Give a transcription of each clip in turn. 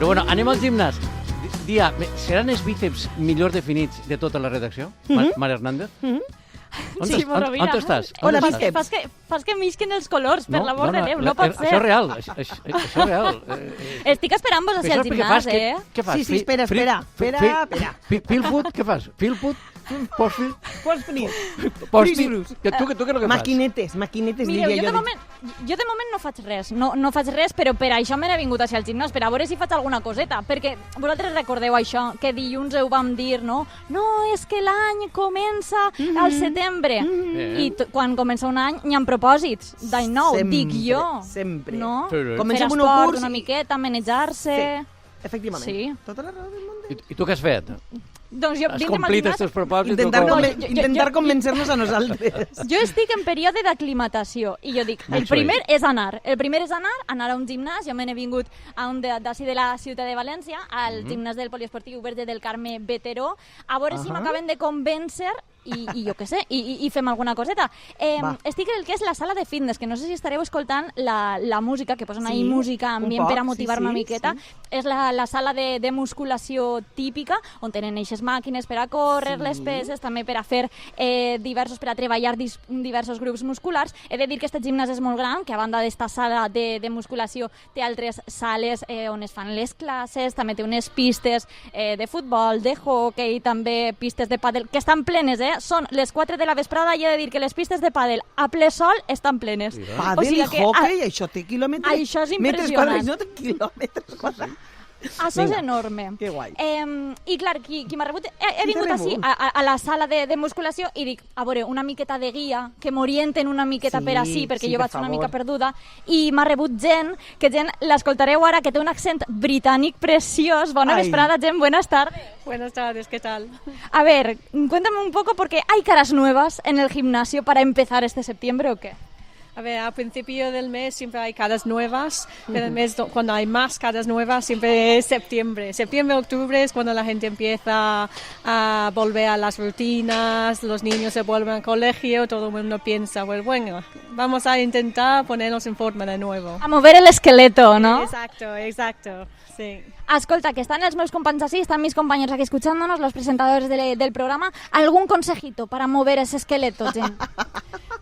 Però bueno, anem al gimnàs. Dia, seran els bíceps millor definits de tota la redacció? Mare Hernández? On estàs? Hola, bíceps. Fas que m'isquen els colors, per l'amor de Déu, no pot ser. Això és real, això és real. Estic esperant-vos a ser al gimnàs, eh? Què fas? Sí, espera. Feel food, què fas? Feel food? Post-fit? Post-fit. Tu què és el que fas? Maquinetes, Mireu, diria jo de moment no faig res, no faig res, però per això me n'he vingut al gimnàs, per a veure si faig alguna coseta, perquè vosaltres recordeu això, que dilluns ho vam dir, no? No, és que l'any comença al setembre, i quan comença un any hi ha propòsits d'any nou, dic jo. Sempre. No? Comencem fer un esport curs una miqueta, manejar-se... Sí, efectivament. Sí. Tota la raó del món. I tu què has fet? Doncs jo, Has complit els teus propòsits? Intentar convencer-nos a nosaltres. Jo estic en període d'aclimatació i jo dic, el primer és anar a un gimnàs. Jo me n'he vingut a un d'ací de la ciutat de València, al gimnàs del Poliesportiu Verge del Carme Veteró, a veure si m'acaben de convèncer i jo què sé, i fem alguna coseta. Estic en el que és la sala de fitness, que no sé si estareu escoltant la música, que posen ahí música ambient per a motivar-me una miqueta. És la sala de musculació típica, on tenen eixes màquines per a córrer, les peses, també per a fer per a treballar diversos grups musculars. He de dir que aquest gimnàs és molt gran, que a banda d'esta sala de musculació té altres sales on es fan les classes, també té unes pistes de futbol, de hockey, també pistes de pàdel, que estan plenes, Són les 4 de la vesprada i he de dir que les pistes de pàdel a ple sol estan plenes. Pàdel i hockey, això té quilòmetres? Això és impressionant. No té quilòmetres, cosa. Això és enorme. Que guai. I clar, qui m'ha rebut... He vingut així, a la sala de musculació, i dic, a veure, una miqueta de guia, que m'orienten una miqueta per així, perquè jo vaig una mica perduda, i m'ha rebut gent, l'escoltareu ara, que té un accent britànic preciós. Bona vesprada, gent, buenas tardes. Buenas tardes, ¿qué tal? A ver, cuéntame un poco, porque ¿hay caras nuevas en el gimnasio para empezar este septiembre o qué? A ver, al principio del mes siempre hay caras nuevas, pero el mes cuando hay más caras nuevas siempre es septiembre. Septiembre, octubre es cuando la gente empieza a volver a las rutinas, los niños se vuelven al colegio, todo el mundo piensa, pues bueno, vamos a intentar ponernos en forma de nuevo. A mover el esqueleto, ¿no? Exacto, sí. Escolta, que están los meus companys así, están mis compañeros aquí escuchándonos, los presentadores del programa. ¿Algún consejito para mover ese esqueleto, Jen?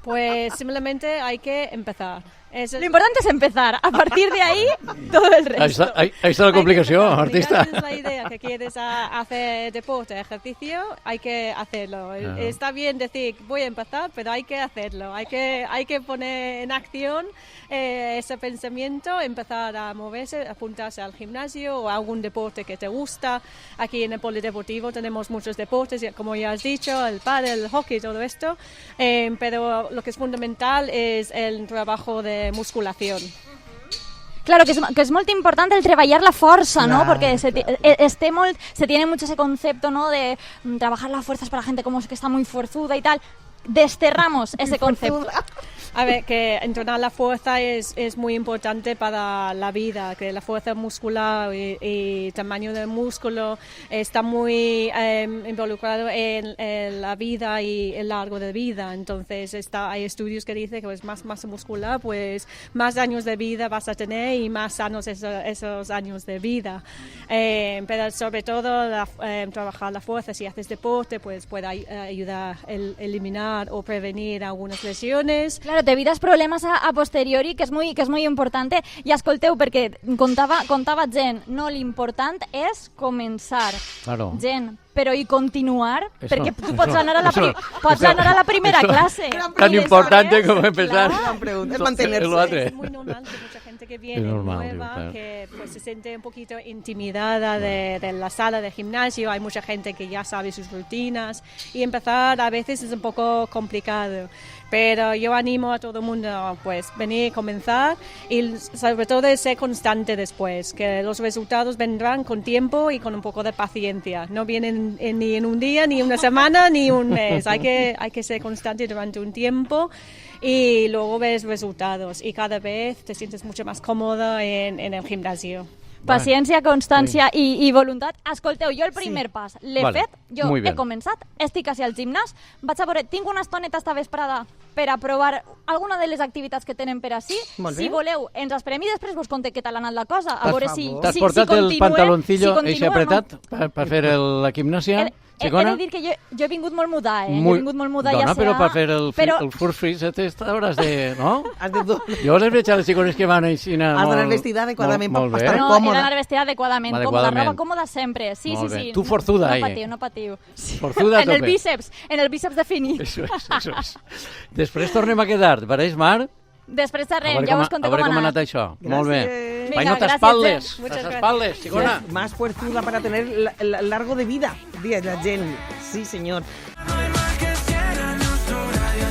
Pues simplemente hay que empezar. Lo importante es empezar. A partir de ahí, todo el resto. Ahí está la complicación, artista. Si es la idea que quieres hacer deporte, ejercicio, hay que hacerlo. Está bien decir, voy a empezar, pero hay que hacerlo. Hay que poner en acción ese pensamiento, empezar a moverse, apuntarse al gimnasio o a algún deporte que te gusta. Aquí en el polideportivo tenemos muchos deportes, como ya has dicho, el pádel, el hockey, todo esto. Pero lo que es fundamental es el trabajo de musculación. Claro, que es muy importante el treballar la fuerza, ¿no? Porque se tiene mucho ese concepto, ¿no? De trabajar la fuerza para gente como que está muy forzuda y tal. Desterramos ese concepto. A ver, que entrenar la fuerza es muy importante para la vida, que la fuerza muscular y tamaño del músculo está muy involucrado en la vida y el largo de vida. Entonces hay estudios que dicen que pues, más masa muscular, pues más años de vida vas a tener y más sanos esos años de vida. Pero sobre todo trabajar la fuerza, si haces deporte, pues puede ayudar a eliminar o prevenir algunas lesiones. Claro, te evitas problemes a posteriori, que és molt important. I escolteu, perquè contava gent, no, l'important és començar. Claro. Gent, però i continuar, perquè tu pots anar a la primera clase. Tan importante como empezar. Es mantenerse. Es muy normal que mucha gente que viene nueva, que pues se siente un poquito intimidada de la sala de gimnasio. Hay mucha gente que ya sabe sus rutinas y empezar a veces es un poco complicado. Pero yo animo a todo el mundo pues venir, comenzar y sobre todo ser constante después, que los resultados vendrán con tiempo y con un poco de paciencia. No vienen ni en un día, ni una semana, ni un mes. Hay que ser constante durante un tiempo y luego ves resultados y cada vez te sientes mucho más cómoda en el gimnasio. Paciència, constància i voluntat. Escolteu, jo el primer pas l'he fet, jo he començat, estic quasi al gimnàs, vaig a veure, tinc una estoneta esta vesprada per a provar alguna de les activitats que tenen per ací. Molt bé. Si voleu, ens esperem i després vos conté què tal ha anat la cosa. A Per veure favor. T'has portat el pantaloncillo eixe apretat per fer la gimnàsia? He de dir que jo he vingut molt mudà, He vingut molt mudà, Dona, ja però per fer el Però- first freeze hauràs de... No? Has de Jo les veig a les xicones que van així... Has d'anar vestida adequadament per estar No, he còmoda. d'anar vestida adequadament, còmoda, roba còmoda sempre. Sí, Molt sí, bé. sí. Tu forzuda, No patiu. Sí. Forzuda a en el tope. bíceps definit. Això és. Després tornem a quedar, te pareix, Mar? Després A xerrem, veure ja vos conté com com ha ha anat anat. això. Gràcies. Molt bé. Vinga, Vai, no gràcies, t'espaldes. Jen. Muchas T'espaldes, xicona. Más fuerzuda para tener largo de vida, dice la gent. Sí, senyor.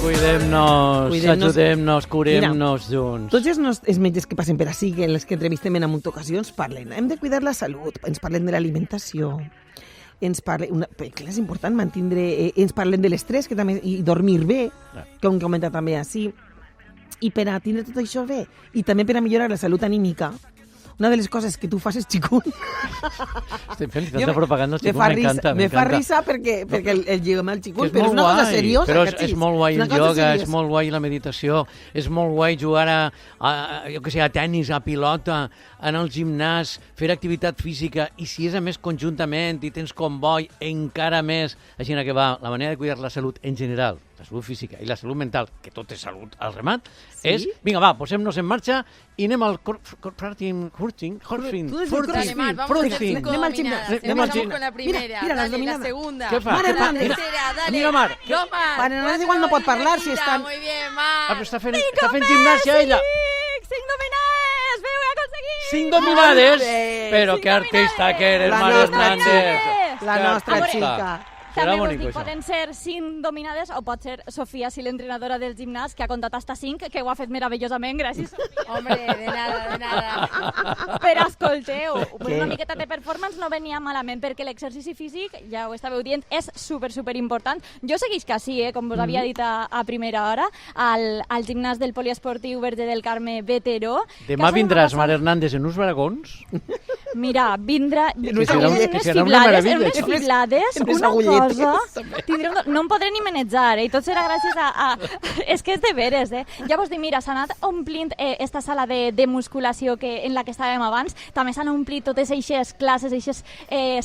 Cuidem-nos, Cuidem-nos. ajudem-nos, curem-nos junts. Tots els metges que passen per ací, que els que entrevistem en moltes ocasions, parlen. Hem de cuidar la salut, ens parlen de l'alimentació, ens parlen, clar, és important mantindre, ens parlen de l'estrès i dormir bé, que hem comentat també així, i per a tindre tot això bé, i també per a millorar la salut anímica, una de les coses que tu fas és xicun. Estem fent tanta propaganda al xicun, m'encanta. Me fa risa perquè el lliguem al xicun, però és una guai, cosa seriosa. Però cachis? és molt guai Una el cosa ioga, seriosa. és molt guai la meditació, és molt guai jugar jo què sé, a tennis, a pilota, anar al gimnàs, fer activitat física, i si és a més conjuntament i tens comboi, encara més. Així que va, la manera de cuidar la salut en general, la salut física i la salut mental, que tot és salut al remat, és, vinga, va, posem-nos en marxa i anem al Horting. Anem al gimnàs. Con la primera, Mira, las dale, la dominadas. segunda. Què fa? Mar Hernández. La tercera, dale. Mira, Mar. No, Mar. Mar Hernández igual no pot parlar si està... Muy bien, Mar. Però està fent gimnàsia ella. 5 dominades! Veu, he aconseguit! 5 dominades! Hombre. Però que artista que eres, La Mar nostra Hernández. xica. La nostra Amore. xica. Serà També vos bonic, dic, això. poden ser 5 dominades o pot ser Sofia, si l'entrenadora del gimnàs, que ha comptat hasta 5, que ho ha fet meravellosament, gràcies, Sofia. Hombre, de nada, de nada. Però escolteu, una miqueta de performance no venia malament, perquè l'exercici físic, ja ho estàveu dient, és super important. Jo segueix que sí, com vos havia dit a primera hora, al gimnàs del Poliesportiu Verge del Carme Veteró. Demà vindràs, Mar Hernández, en uns dragons? Mira, vindrà... Que serà una meravella, unes això. fiblades, Unes una agulletes. cosa... No em podré ni manejar, i tot serà gràcies a... És que és de veres, Ja vos dic, mira, s'ha anat omplint esta sala de musculació en la que estàvem abans, també s'han omplit totes eixes classes, eixes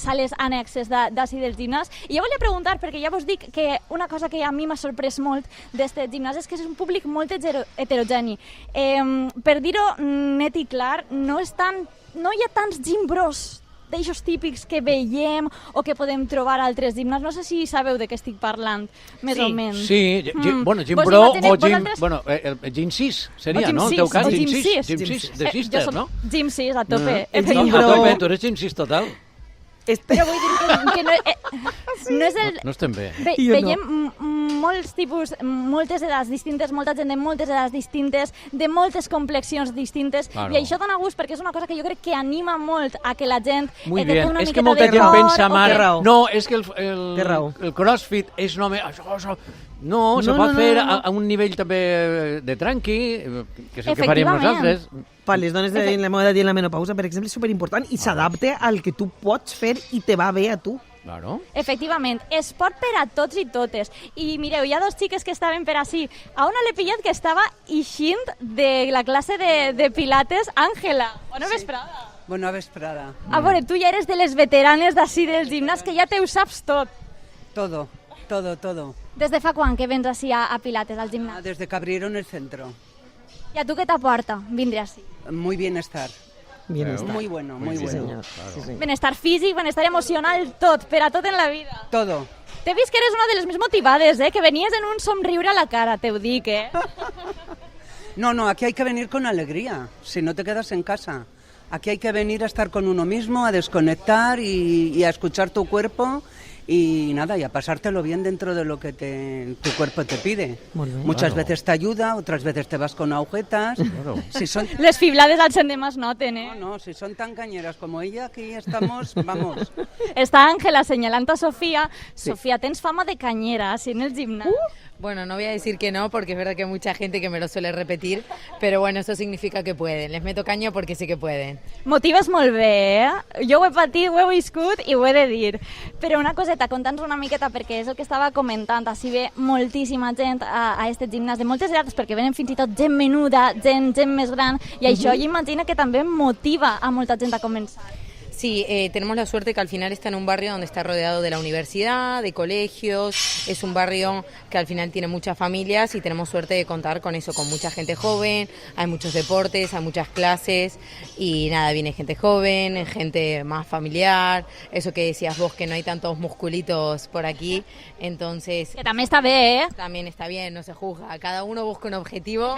sales annexes d'ací del gimnàs, i jo volia preguntar, perquè ja vos dic que una cosa que a mi m'ha sorprès molt d'este gimnàs és que és un públic molt heterogeni. Per dir-ho net i clar, no hi ha tants gimbros d'eixos típics que veiem o que podem trobar a altres gimnàs. No sé si sabeu de què estic parlant, més o menys. Sí, bueno, Gym Vos Pro imagineu o Gym... vosaltres? Bueno, el Gym 6 seria, Gym no? En 6, teu cas, o Gym Gym 6. 6. Gym 6 de Jo Sisters, soc no? Gym 6 a tope. No, tu eres Gym 6 total. Però vull dir que no és el... No estem bé. Veiem molts tipus, moltes edats distintes, molta gent de moltes edats distintes, de moltes complexions distintes, Claro. i això dona gust perquè és una cosa que jo crec que anima molt a que la gent Muy té bien. una És que miqueta molta de gent cor, pensa, o Mar, que- raó. no, és que Té raó. el crossfit és només... Això, no, se pot fer a un nivell també de tranqui, que és el que faríem Efectivament. nosaltres. Per les dones de la meva edat i en la menopausa, per exemple, és superimportant i s'adapta al que tu pots fer i te va bé a tu. Claro. Efectivament, esport per a tots i totes. I mireu, hi ha dos xiques que estaven per ací. A una l'he pillat que estava eixint de la classe de pilates, Àngela. Bona vesprada. Bona vesprada. A veure, tu ja eres de les veteranes d'ací del gimnàs, que ja te ho saps tot. Todo. Des de fa quan que vens ací a pilates, al gimnàs? Desde que abrieron el centro. I a tu què t'aporta vindre ací? Muy bienestar. Bienestar. Muy bueno, muy Sí, bueno. senyor. Sí, senyor. Benestar físic, benestar emocional, tot, per a tot en la vida. Todo. T'he vist que eres una de les més motivades, que venies en un somriure a la cara, te ho dic, No, aquí hay que venir con alegría, si no te quedas en casa. Aquí hay que venir a estar con uno mismo, a desconectar y a escuchar tu cuerpo y nada, y a pasártelo bien dentro de lo que tu cuerpo te pide. Molt bé. Muchas Claro. veces te ayuda, otras veces te vas con agujetas. Claro. Si son, Les fiblades al cent de más noten, no, si son tan cañeras como ella, aquí estamos, vamos. Està Àngela assenyalant a Sofia. Sofia, tens fama de canyera, així en el gimnàs. Bueno, no voy a decir que no, porque es verdad que hay mucha gente que me lo suele repetir, pero bueno, eso significa que pueden. Les meto caña porque sé que pueden. Motives molt bé, Jo ho he patit, ho he viscut i ho he de dir. Però una coseta, conta'ns una miqueta, perquè és el que estava comentant, així ve moltíssima gent a aquest gimnàs de moltes edats, perquè venen fins i tot gent menuda, gent més gran, i això jo imagino que també motiva a molta gent a començar. Sí, tenemos la suerte que al final está en un barrio donde está rodeado de la universidad, de colegios, es un barrio que al final tiene muchas familias y tenemos suerte de contar con eso, con mucha gente joven, hay muchos deportes, hay muchas clases y nada, viene gente joven, gente más familiar, eso que decías vos que no hay tantos musculitos por aquí, entonces... Que també està bé, También está bien, no se juzga, cada uno busca un objetivo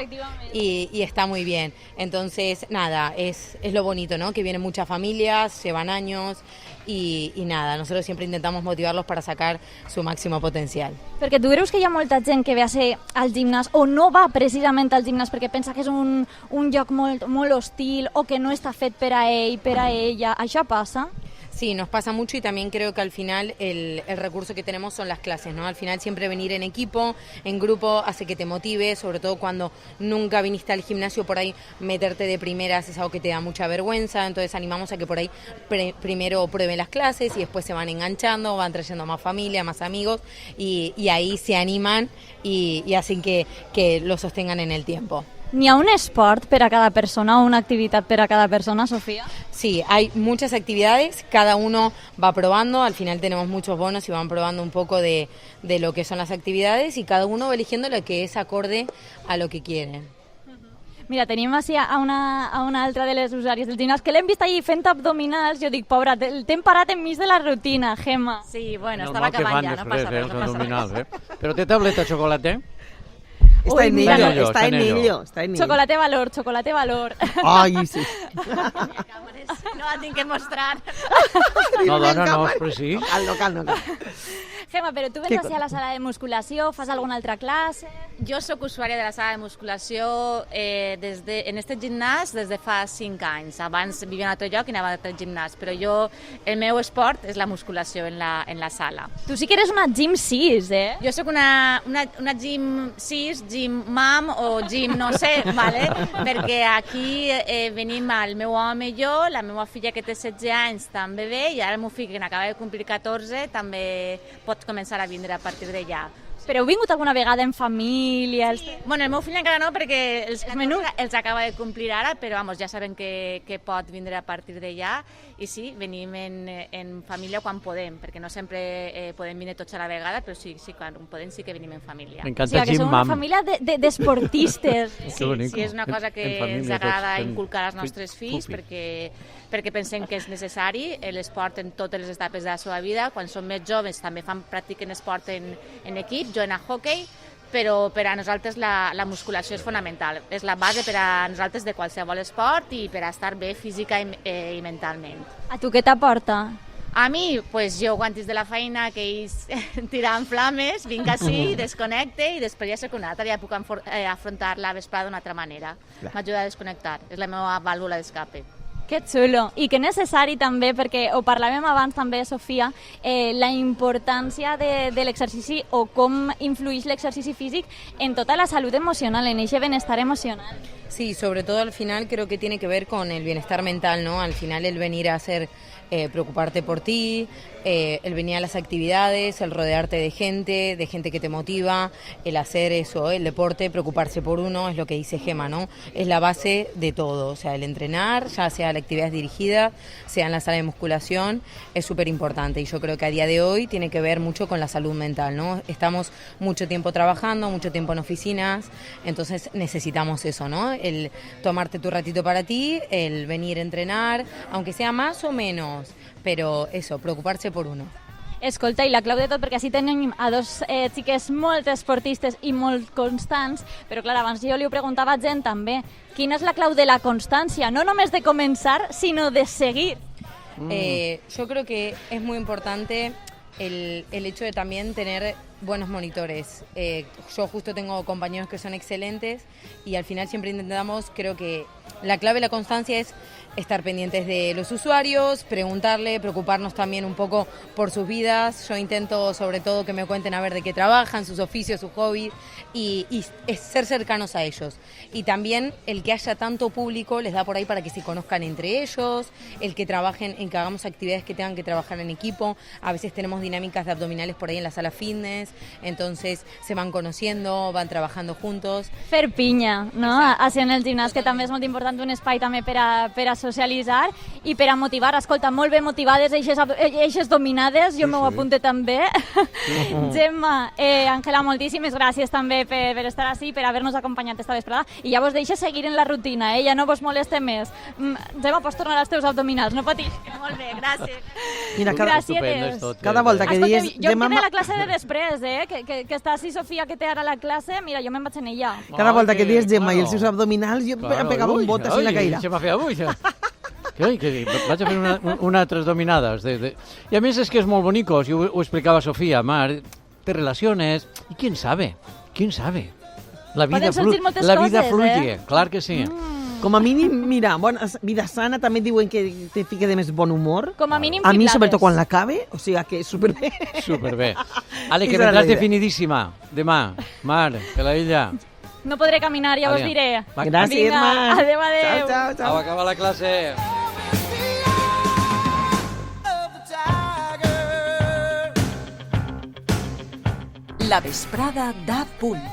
y está muy bien, entonces nada, es lo bonito, ¿no? Que vienen muchas familias, llevan años y nada, nosotros siempre intentamos motivarlos para sacar su máximo potencial. Perquè tu creus que hi ha molta gent que ve a ser al gimnàs o no va precisament al gimnàs perquè pensa que és un lloc molt hostil o que no està fet per a ell, per a ella. Això passa? Sí, nos pasa mucho y también creo que al final el recurso que tenemos son las clases, ¿no? Al final siempre venir en equipo, en grupo, hace que te motive, sobre todo cuando nunca viniste al gimnasio, por ahí meterte de primeras es algo que te da mucha vergüenza, entonces animamos a que por ahí primero prueben las clases y después se van enganchando, van trayendo más familia, más amigos y ahí se animan y hacen que lo sostengan en el tiempo. N'hi ha un esport per a cada persona o una activitat per a cada persona, Sofía? Sí, hay muchas actividades, cada uno va probando, al final tenemos muchos bonos y van probando un poco de lo que son las actividades y cada uno va eligiendo lo que es acorde a lo que quieren. Mira, tenim així a una altra de les usuàries del gimnàs que l'hem vist allí fent abdominals. Jo dic, pobra, t'hem parat enmig de la rutina, Gemma. Sí, bueno, estava acabant ja, no passa res, no passa res. Però té tableta de xocolate? Está en ello, ello, está en ello. Chocolate valor. Ay, sí. No la tinc que mostrar. No, dona, no, però sí. Calma. Gemma, però tu vens a la sala de musculació, fas alguna altra classe? Jo sóc usuària de la sala de musculació en este gimnàs des de fa 5 anys. Abans vivia en un altre lloc i anava a altre gimnàs, però el meu esport és la musculació en la sala. Tu sí que eres una gym 6, Jo sóc una gym 6, gym mom o gym no sé, ¿vale? Perquè aquí venim el meu home i jo, la meva filla que té 16 anys també ve i ara el meu fill que n'acaba de complir 14 també pot començar a vindre a partir d'allà. Però heu vingut alguna vegada en família? Sí. Bueno, el meu fill encara no, perquè els acaba de complir ara, però vamos, ja saben que pot vindre a partir d'allà. I sí, venim en família quan podem, perquè no sempre podem vindre tots a la vegada, però sí, quan podem sí que venim en família. M'encanta que som una família d'esportistes. Sí, és una cosa que ens agrada inculcar als nostres fills, perquè pensem que és necessari l'esport en totes les etapes de la seva vida. Quan són més joves també practiquen esport en equip, juguen a hoquei, però per a nosaltres la musculació és fonamental. És la base per a nosaltres de qualsevol esport i per a estar bé física i mentalment. A tu què t'aporta? A mi, pues, jo guantis de la feina que ells tiran flames, vinc així, desconnecte i després ja soc una altra, ja puc afrontar la vesprada d'una altra manera. M'ajuda a desconnectar, és la meva vàlvula d'escape. Que xulo. I que necessari també, perquè ho parlàvem abans també, Sofia, la importància de l'exercici o com influeix l'exercici físic en tota la salut emocional, en ese benestar emocional. Sí, sobre todo al final creo que tiene que ver con el bienestar mental, ¿no? Al final el venir a hacer, preocuparte por ti, el venir a las actividades, el rodearte de gente que te motiva, el hacer eso, el deporte, preocuparse por uno, es lo que dice Gemma, ¿no? Es la base de todo, o sea, el entrenar, ya sea la actividad dirigida, sea en la sala de musculación, es súper importante y yo creo que a día de hoy tiene que ver mucho con la salud mental, ¿no? Estamos mucho tiempo trabajando, mucho tiempo en oficinas, entonces necesitamos eso, ¿no? El tomarte tu ratito para ti, el venir a entrenar, aunque sea más o menos, pero eso, preocuparse por uno. Escolta, i la clau de tot, perquè així tenim a dos xiques molt esportistes i molt constants, però clar, abans jo li ho preguntava a gent també, quina és la clau de la constància? No només de començar, sinó de seguir. Yo creo que es muy importante el hecho de también tener buenos monitores. Yo justo tengo compañeros que son excelentes y al final siempre intentamos, creo que La clave de la constancia es estar pendientes de los usuarios, preguntarle, preocuparnos también un poco por sus vidas. Yo intento sobre todo que me cuenten a ver de qué trabajan, sus oficios, sus hobbies y ser cercanos a ellos. Y también el que haya tanto público les da por ahí para que se conozcan entre ellos, el que trabajen, en que hagamos actividades que tengan que trabajar en equipo. A veces tenemos dinámicas de abdominales por ahí en la sala fitness, entonces se van conociendo, van trabajando juntos. Fer pinya, no? Així en el gimnàs, que també és molt important un espai també per a socialitzar i per a motivar. Escolta, molt ben motivades, eixes dominades, jo m'ho apunte també. Gemma, Àngela, moltíssimes gràcies també per estar així, per haver-nos acompanyat esta vesprada. I ja vos deixo seguir en la rutina, ja no vos moleste més. Gemma, pots tornar als teus abdominals, no patis. Molt bé, gràcies. Mira, gràcies. Cada volta que dius... Jo em quedé a la classe de després, que està així Sofia, que té ara la classe, mira, jo me'n vaig en ella. Cada volta que dius Gemma i els seus abdominals, jo pegava un bot així en la caïra. Això m'ha fet avui, això. Que vaig a fer una altres dominades. I a més és que és molt bonico, si ho explicava Sofia, Mar, te relaciones, i quién sabe, la vida fluye, clar que sí. Com a mínim, mira, vida sana, també diuen que te fica de més bon humor. Com a mínim, a mi, sobretot quan l'acabe, o sigui que superbé. Superbé. Ale, que vendràs definidíssima demà, Mar, que la illa. No podré caminar, ja vos diré. Gràcies, Mar. Adéu, adéu. Au, acaba la classe. La vesprada da punt.